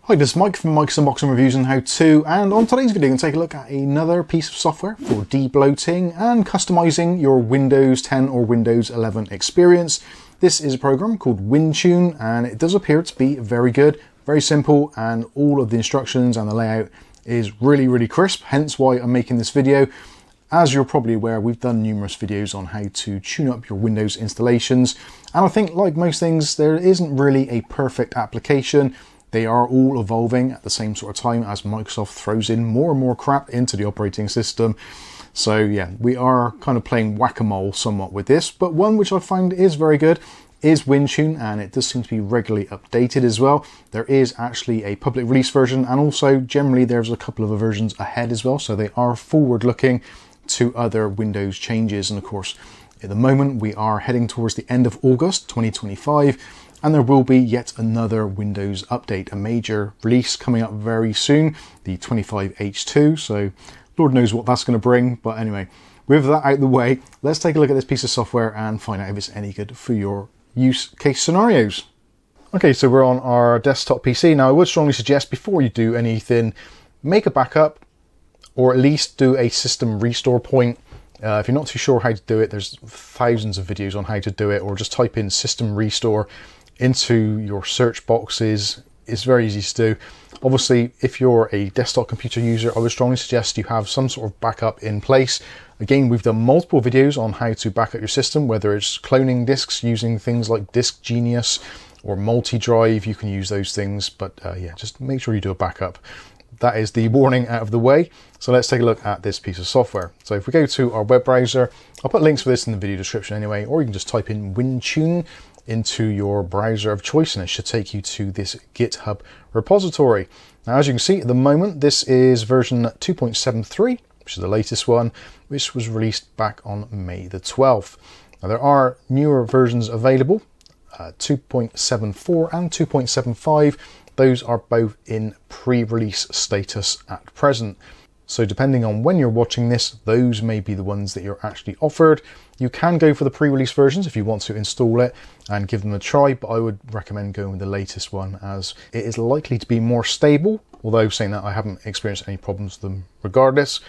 Hi, this is Mike from Mike's Unboxing Reviews and How To, and on today's video, I'm going to take a look at another piece of software for debloating and customizing your Windows 10 or Windows 11 experience. This is a program called WinTune, and it does appear to be very good, very simple, and all of the instructions and the layout is really crisp, hence why I'm making this video. As you're probably aware, we've done numerous videos on how to tune up your Windows installations, and I think, like most things, there isn't really a perfect application. They are all evolving at the same sort of time as Microsoft throws in more and more crap into the operating system. So yeah, we are kind of playing whack-a-mole somewhat with this, but one which I find is very good is WinTune, and it does seem to be regularly updated as well. There is actually a public release version, and also generally there's a couple of versions ahead as well, so they are forward-looking to other Windows changes. And of course, at the moment we are heading towards the end of August 2025, and there will be yet another Windows update, a major release coming up very soon, the 25H2, so Lord knows what that's going to bring. But anyway, with that out of the way, let's take a look at this piece of software and find out if it's any good for your use case scenarios. Okay, so we're on our desktop PC. Now I would strongly suggest before you do anything, make a backup, or at least do a system restore point. If you're not too sure how to do it, there's thousands of videos on how to do it, or just type in system restore into your search boxes. It's very easy to do. Obviously, if you're a desktop computer user, I would strongly suggest you have some sort of backup in place. Again, we've done multiple videos on how to back up your system, whether it's cloning disks using things like Disk Genius or multi-drive. You can use those things, but yeah, just make sure you do a backup. That is the warning out of the way. So let's take a look at this piece of software. So if we go to our web browser, I'll put links for this in the video description anyway, or you can just type in WinTune into your browser of choice and it should take you to this GitHub repository. Now, as you can see at the moment, this is version 2.73, which is the latest one, which was released back on May the 12th. Now, there are newer versions available, 2.74 and 2.75. Those are both in pre-release status at present. So depending on when you're watching this, those may be the ones that you're actually offered. You can go for the pre-release versions if you want to install it and give them a try, but I would recommend going with the latest one as it is likely to be more stable, although saying that I haven't experienced any problems with them regardless.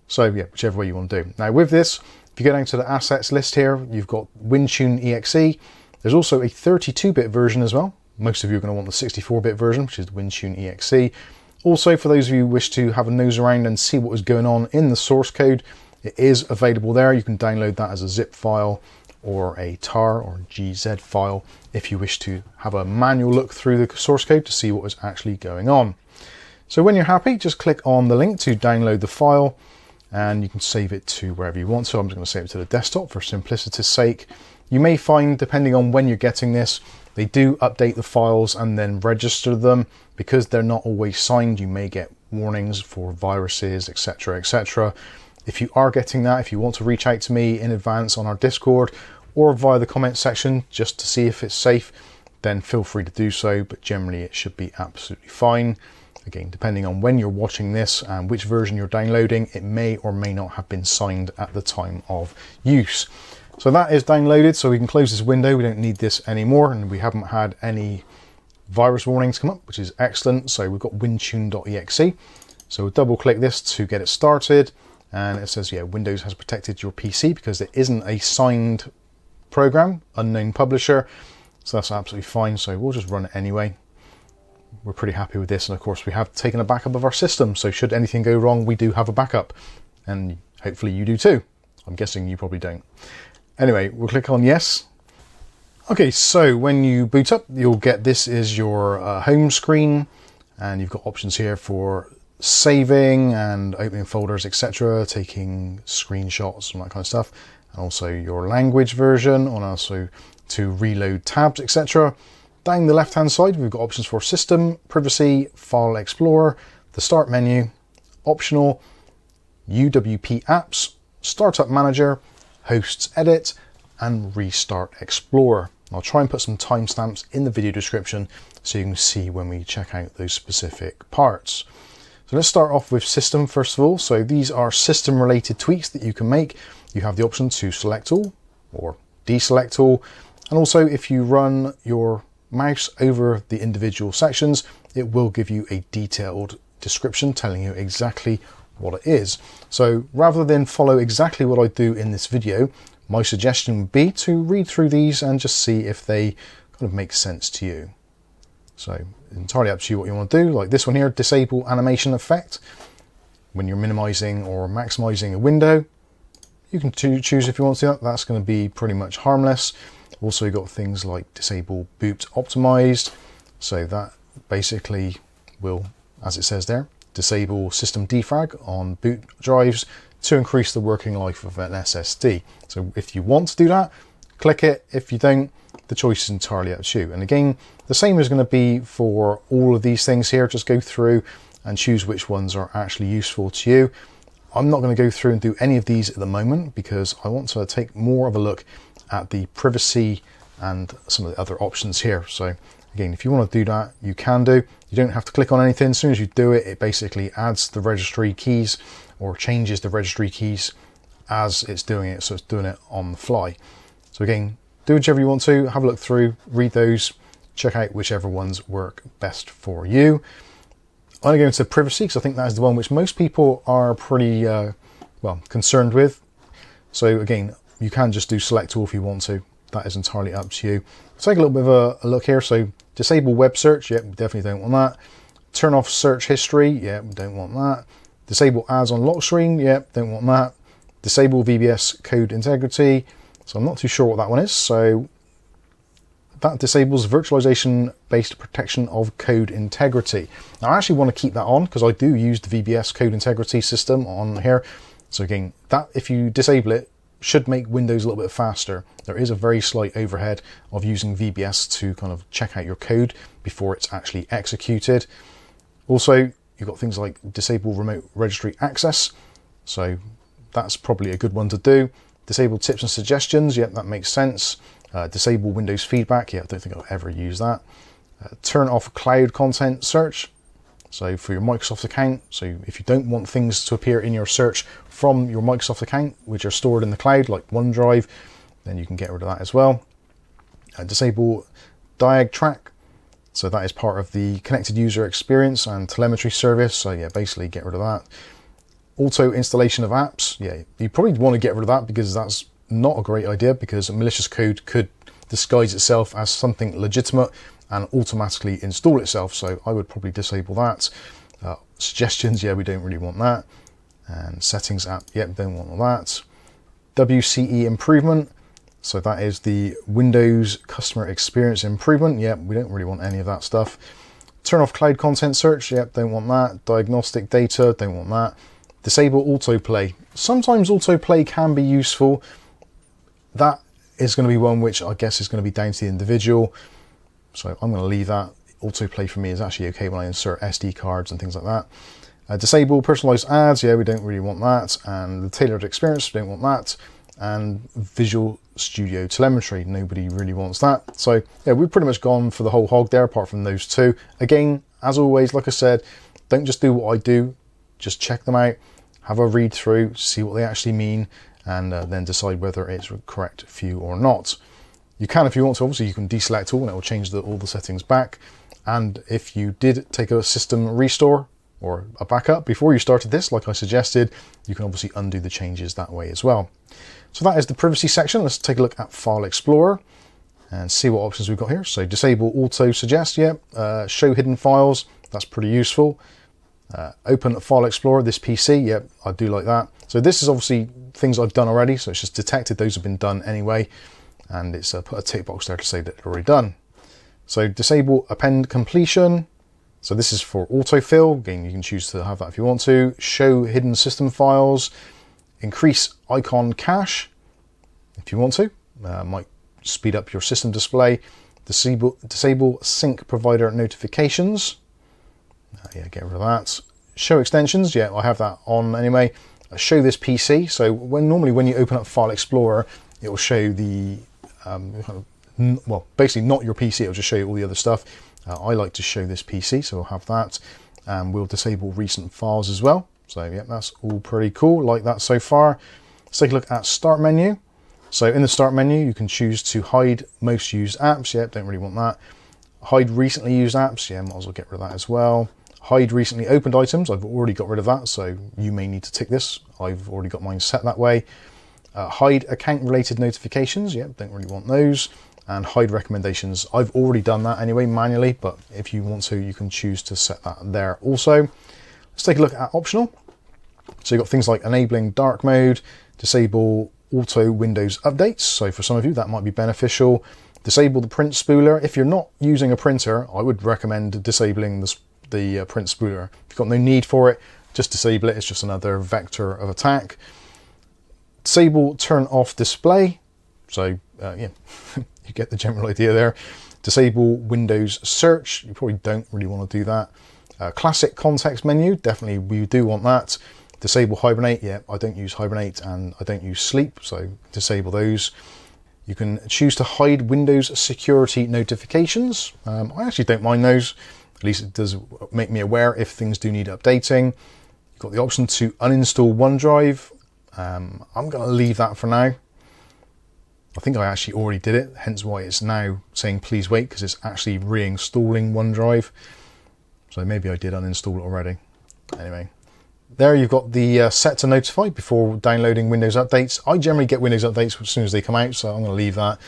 So yeah, whichever way you want to do. Now with this, if you go down to the assets list here, you've got WinTune EXE. There's also a 32-bit version as well. Most of you are going to want the 64-bit version, which is WinTune EXE. Also, for those of you who wish to have a nose around and see what is going on in the source code, it is available there. You can download that as a zip file or a tar or GZ file if you wish to have a manual look through the source code to see what is actually going on. So when you're happy, just click on the link to download the file and you can save it to wherever you want. So I'm just going to save it to the desktop for simplicity's sake. You may find, depending on when you're getting this, they do update the files and then register them. Because they're not always signed, you may get warnings for viruses, etc, etc. If you are getting that, if you want to reach out to me in advance on our Discord or via the comment section just to see if it's safe, then feel free to do so, but generally it should be absolutely fine. Again, depending on when you're watching this and which version you're downloading, it may or may not have been signed at the time of use. So that is downloaded, so we can close this window. We don't need this anymore, and we haven't had any virus warnings come up, which is excellent. So we've got wintune.exe. So we'll double click this to get it started. And it says, yeah, Windows has protected your PC because it isn't a signed program, unknown publisher. So that's absolutely fine. So we'll just run it anyway. We're pretty happy with this. And of course, we have taken a backup of our system. So should anything go wrong, we do have a backup. And hopefully you do too. I'm guessing you probably don't. Anyway, we'll click on yes. Okay, so when you boot up, you'll get this is your home screen, and you've got options here for saving and opening folders, etc., taking screenshots and that kind of stuff, and also your language version, and also to reload tabs, etc. Down the left-hand side, we've got options for system, privacy, file explorer, the start menu, optional, UWP Apps, Startup Manager, Hosts Edit, and Restart Explorer. I'll try and put some timestamps in the video description so you can see when we check out those specific parts. So let's start off with system first of all. So these are system related tweaks that you can make. You have the option to select all or deselect all. And also if you run your mouse over the individual sections, it will give you a detailed description telling you exactly what it is. So rather than follow exactly what I do in this video, my suggestion would be to read through these and just see if they kind of make sense to you. So entirely up to you what you want to do. Like this one here, disable animation effect. When you're minimizing or maximizing a window, you can choose if you want to do that. That's going to be pretty much harmless. Also, you've got things like disable boot optimized. So that basically will, as it says there, disable system defrag on boot drives to increase the working life of an SSD. So if you want to do that, click it. If you don't, the choice is entirely up to you. And again, the same is going to be for all of these things here. Just go through and choose which ones are actually useful to you. I'm not going to go through and do any of these at the moment because I want to take more of a look at the privacy and some of the other options here. So again, if you want to do that, you can do. You don't have to click on anything. As soon as you do it, it basically adds the registry keys or changes the registry keys as it's doing it. So it's doing it on the fly. So again, do whichever you want to, have a look through, read those, check out whichever ones work best for you. I'm going to go into privacy because I think that is the one which most people are pretty well concerned with. So again, you can just do select all if you want to. That is entirely up to you. Let's take a little bit of a look here. So disable web search. Yep, we definitely don't want that. Turn off search history. Yep, we don't want that. Disable ads on lock screen. Yep, don't want that. Disable VBS code integrity. So I'm not too sure what that one is. So that disables virtualization-based protection of code integrity. Now I actually want to keep that on because I do use the VBS code integrity system on here. So again, that if you disable it, should make Windows a little bit faster. There is a very slight overhead of using VBS to kind of check out your code before it's actually executed. Also, you've got things like disable remote registry access. So that's probably a good one to do. Disable tips and suggestions. Yep, that makes sense. Disable Windows feedback. Yeah, I don't think I'll ever use that. Turn off cloud content search. So for your Microsoft account, so if you don't want things to appear in your search from your Microsoft account, which are stored in the cloud, like OneDrive, then you can get rid of that as well. Disable diag track. So that is part of the connected user experience and telemetry service. So yeah, basically get rid of that. Auto installation of apps. Yeah, you probably want to get rid of that because that's not a great idea because malicious code could disguise itself as something legitimate and automatically install itself. So I would probably disable that. Suggestions, yeah, we don't really want that. And settings app, yep, don't want all that. WCE improvement. So that is the Windows customer experience improvement. Yep, we don't really want any of that stuff. Turn off cloud content search. Yep, don't want that. Diagnostic data, don't want that. Disable autoplay. Sometimes autoplay can be useful. That is going to be one which I guess is going to be down to the individual. So I'm going to leave that. Autoplay for me is actually okay when I insert SD cards and things like that. Disable personalized ads. Yeah, we don't really want that. And the tailored experience, we don't want that. And Visual Studio telemetry, nobody really wants that. So yeah, we've pretty much gone for the whole hog there apart from those two. Again, as always, like I said, don't just do what I do. Just check them out, have a read through, see what they actually mean, and then decide whether it's correct for you or not. You can, if you want to, obviously you can deselect all and it will change all the settings back. And if you did take a system restore or a backup before you started this, like I suggested, you can obviously undo the changes that way as well. So that is the privacy section. Let's take a look at File Explorer and see what options we've got here. So disable auto suggest, yeah. Show hidden files, that's pretty useful. Open File Explorer, this PC, yep, I do like that. So this is obviously things I've done already, so it's just detected those have been done anyway, and it's put a tick box there to say that it's already done. So disable append completion, so this is for autofill, again you can choose to have that if you want to. Show hidden system files, increase icon cache if you want to, might speed up your system display. Disable sync provider notifications. Yeah, get rid of that. Show extensions, yeah, I have that on anyway. Show this PC, so normally when you open up File Explorer, it will show the, well, basically not your PC, it'll just show you all the other stuff. I like to show this PC, so we'll have that. And we'll disable recent files as well. So yeah, that's all pretty cool, like that so far. Let's take a look at Start menu. So in the Start menu, you can choose to hide most used apps. Yeah, don't really want that. Hide recently used apps, yeah, might as well get rid of that as well. Hide recently opened items, I've already got rid of that, so you may need to tick this. I've already got mine set that way. Hide account related notifications, yeah, don't really want those. And hide recommendations, I've already done that anyway manually, but if you want to, you can choose to set that there also. Let's take a look at optional. So you've got things like enabling dark mode, disable auto Windows updates. So for some of you, that might be beneficial. Disable the print spooler. If you're not using a printer, I would recommend disabling the print spooler. If you've got no need for it, just disable it. It's just another vector of attack. Disable turn off display. So yeah, you get the general idea there. Disable Windows search. You probably don't really want to do that. Classic context menu, definitely we do want that. Disable hibernate, yeah, I don't use hibernate and I don't use sleep, so disable those. You can choose to hide Windows security notifications. I actually don't mind those. At least it does make me aware if things do need updating. You've got the option to uninstall OneDrive. I'm going to leave that for now. I think I actually already did it, hence why it's now saying please wait, because it's actually reinstalling OneDrive. So maybe I did uninstall it already. Anyway, there you've got the set to notify before downloading Windows updates. I generally get Windows updates as soon as they come out, so I'm going to leave that.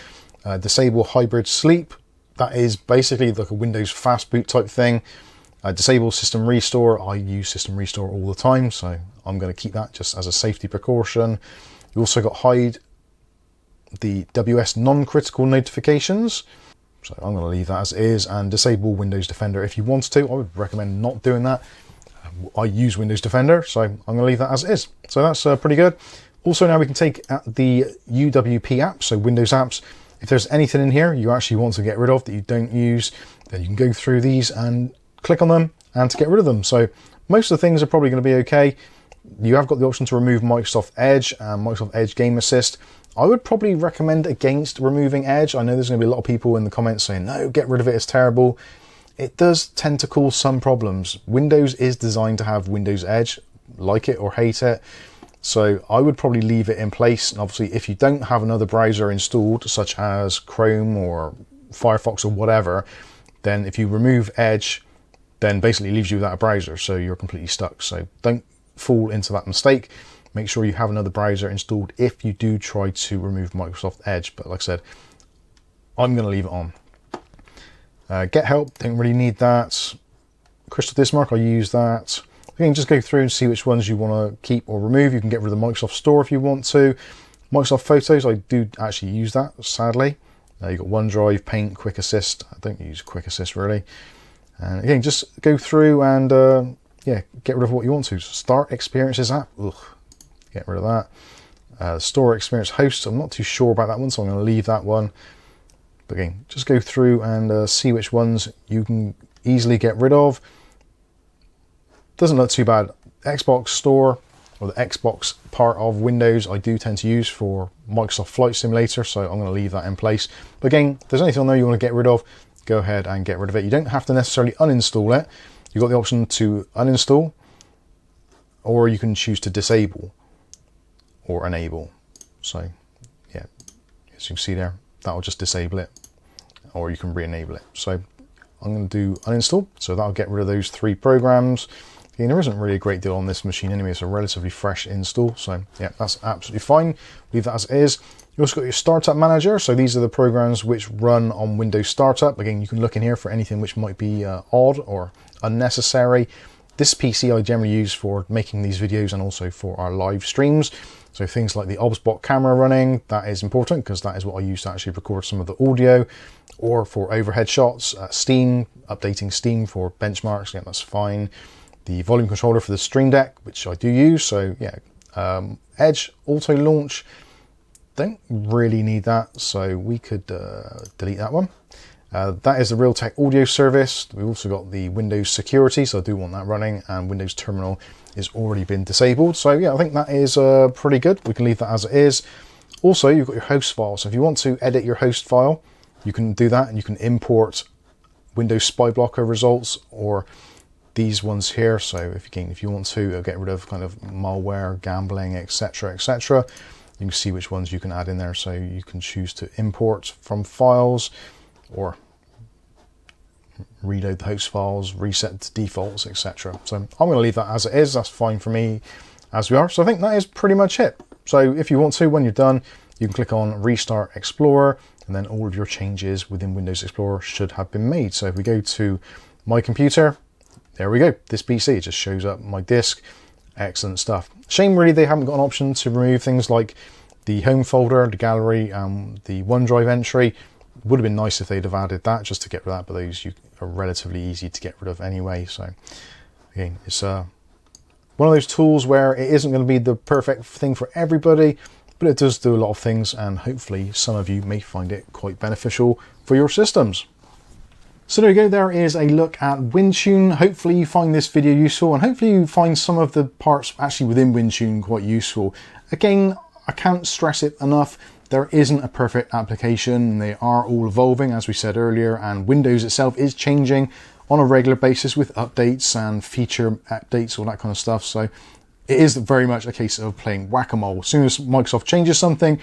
Disable hybrid sleep. That is basically like a Windows fast boot type thing. Disable system restore. I use system restore all the time, so I'm going to keep that just as a safety precaution. You also got hide the WS non-critical notifications. So I'm going to leave that as is, and disable Windows Defender if you want to. I would recommend not doing that. I use Windows Defender, so I'm going to leave that as is. So that's pretty good. Also now we can take at the UWP apps, so Windows apps. If there's anything in here you actually want to get rid of that you don't use, then you can go through these and click on them and to get rid of them. So most of the things are probably going to be okay. You have got the option to remove Microsoft Edge and Microsoft Edge Game Assist. I would probably recommend against removing Edge. I know there's going to be a lot of people in the comments saying, no, get rid of it, it's terrible. It does tend to cause some problems. Windows is designed to have Windows Edge, like it or hate it. So I would probably leave it in place. And obviously, if you don't have another browser installed, such as Chrome or Firefox or whatever, then if you remove Edge, then basically it leaves you without a browser. So you're completely stuck. So don't fall into that mistake. Make sure you have another browser installed if you do try to remove Microsoft Edge. But like I said, I'm going to leave it on. Get help, don't really need that. Crystal Disk Mark, I use that. You can just go through and see which ones you want to keep or remove. You can get rid of the Microsoft Store if you want to. Microsoft Photos, I do actually use that, sadly. You've got OneDrive, Paint, Quick Assist. I don't use Quick Assist really. And again, just go through and yeah, get rid of what you want to. Start Experiences app, ugh. Get rid of that. Store Experience Hosts, I'm not too sure about that one, so I'm going to leave that one. But again, just go through and see which ones you can easily get rid of. Doesn't look too bad. Xbox Store, or the Xbox part of Windows, I do tend to use for Microsoft Flight Simulator, so I'm going to leave that in place. But again, if there's anything on there you want to get rid of, go ahead and get rid of it. You don't have to necessarily uninstall it. You've got the option to uninstall, or you can choose to disable or enable. So yeah, as you can see there, that'll just disable it, or you can re-enable it. So I'm going to do uninstall, so that'll get rid of those 3 programs. Again, there isn't really a great deal on this machine anyway. It's a relatively fresh install, so yeah, that's absolutely fine. Leave that as is. You also got your Startup Manager, so these are the programs which run on Windows Startup. Again, you can look in here for anything which might be odd or unnecessary. This PC I generally use for making these videos and also for our live streams. So things like the OBSBot camera running, that is important because that is what I use to actually record some of the audio, or for overhead shots. Steam, updating Steam for benchmarks, yeah, that's fine. The volume controller for the Stream Deck, which I do use, so yeah. Edge auto launch, don't really need that, so we could delete that one. That is the Realtek audio service. We've also got the Windows security, so I do want that running, and Windows Terminal is already been disabled. So yeah, I think that is pretty good. We can leave that as it is. Also, you've got your host file. So if you want to edit your host file, you can do that, and you can import Windows Spy Blocker results or these ones here. So if you want to get rid of kind of malware, gambling, etc., etc., you can see which ones you can add in there. So you can choose to import from files or reload the host files, reset to defaults, etc. So I'm going to leave that as it is. That's fine for me as we are. So I think that is pretty much it. So if you want to, when you're done, you can click on Restart Explorer, and then all of your changes within Windows Explorer should have been made. So if we go to my computer, there we go. This PC just shows up my disk. Excellent stuff. Shame really they haven't got an option to remove things like the home folder, the gallery, the OneDrive entry. Would have been nice if they'd have added that just to get rid of that, but those are relatively easy to get rid of anyway. So again, it's one of those tools where it isn't going to be the perfect thing for everybody, but it does do a lot of things, and hopefully some of you may find it quite beneficial for your systems. So there you go, there is a look at WinTune. Hopefully you find this video useful, and hopefully you find some of the parts actually within WinTune quite useful. Again, I can't stress it enough, there isn't a perfect application. They are all evolving, as we said earlier, and Windows itself is changing on a regular basis with updates and feature updates, all that kind of stuff. So it is very much a case of playing whack-a-mole. As soon as Microsoft changes something,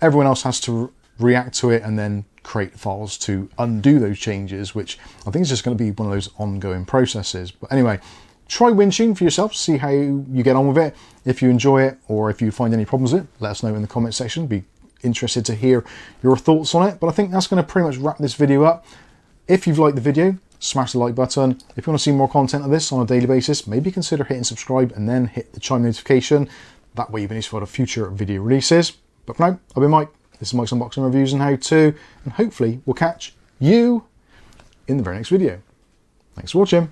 everyone else has to react to it and then create files to undo those changes, which I think is just going to be one of those ongoing processes. But anyway, try WinTune for yourself, see how you get on with it. If you enjoy it, or if you find any problems with it, let us know in the comment section. Be interested to hear your thoughts on it. But I think that's going to pretty much wrap this video up. If you've liked the video, smash the like button. If you want to see more content of this on a daily basis, maybe consider hitting subscribe and then hit the chime notification. That way you'll be notified of future video releases. But for now, I've been Mike. This is Mike's Unboxing Reviews and How To, and hopefully we'll catch you in the very next video. Thanks for watching.